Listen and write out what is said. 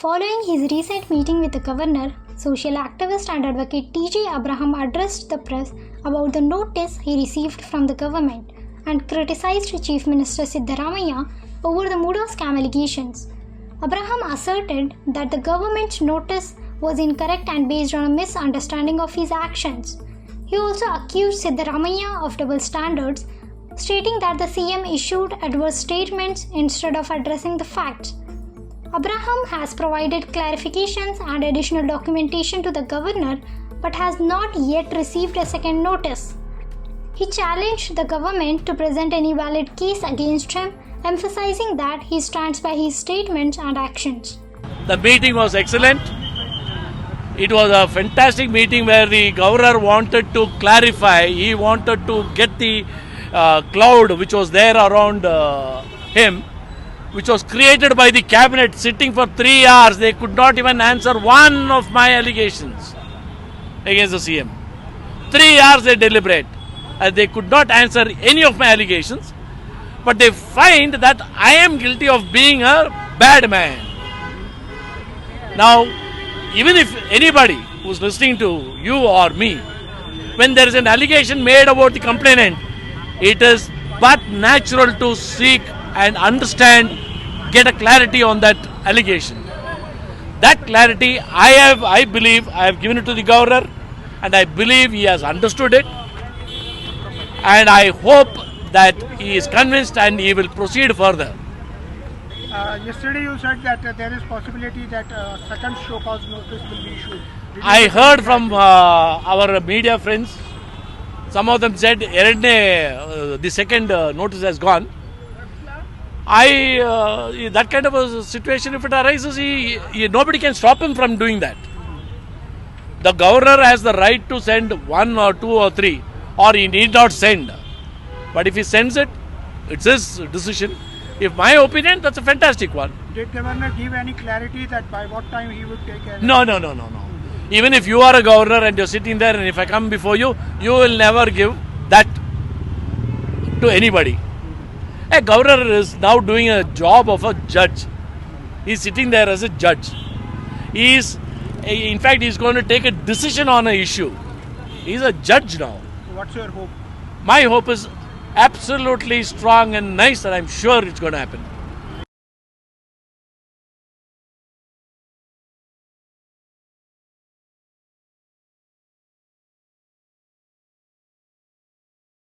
Following his recent meeting with the governor, social activist and advocate T.J. Abraham addressed the press about the notice he received from the government and criticized Chief Minister Siddaramaiah over the MUDA scam allegations. Abraham asserted that the government's notice was incorrect and based on a misunderstanding of his actions. He also accused Siddaramaiah of double standards, stating that the CM issued adverse statements instead of addressing the facts. Abraham has provided clarifications and additional documentation to the governor but has not yet received a second notice. He challenged the government to present any valid case against him, emphasizing that he stands by his statements and actions. The meeting was excellent. It was a fantastic meeting where the governor wanted to clarify, he wanted to get the cloud which was there around him, which was created by the cabinet sitting for 3 hours. They could not even answer one of my allegations against the CM. 3 hours they deliberate and they could not answer any of my allegations, but they find that I am guilty of being a bad man. Now, even if anybody who's listening to you or me, when there is an allegation made about the complainant, it is but natural to seek and understand, get a clarity on that allegation. That clarity, I believe, I have given it to the governor, and I believe he has understood it. And I hope that he is convinced and he will proceed further. Yesterday you said that there is possibility that second show cause notice will be issued. I heard from our media friends, some of them said the second notice has gone. That kind of a situation, if it arises, nobody can stop him from doing that. The governor has the right to send 1 or 2 or 3, or he need not send. But if he sends it, it's his decision. If my opinion, that's a fantastic one. Did governor give any clarity that by what time he would take a... No. Even if you are a governor and you're sitting there, and if I come before you, you will never give that to anybody. A governor is now doing a job of a judge. He's sitting there as a judge. In fact, he's going to take a decision on an issue. He's a judge now. What's your hope? My hope is absolutely strong and nice, and I'm sure it's going to happen.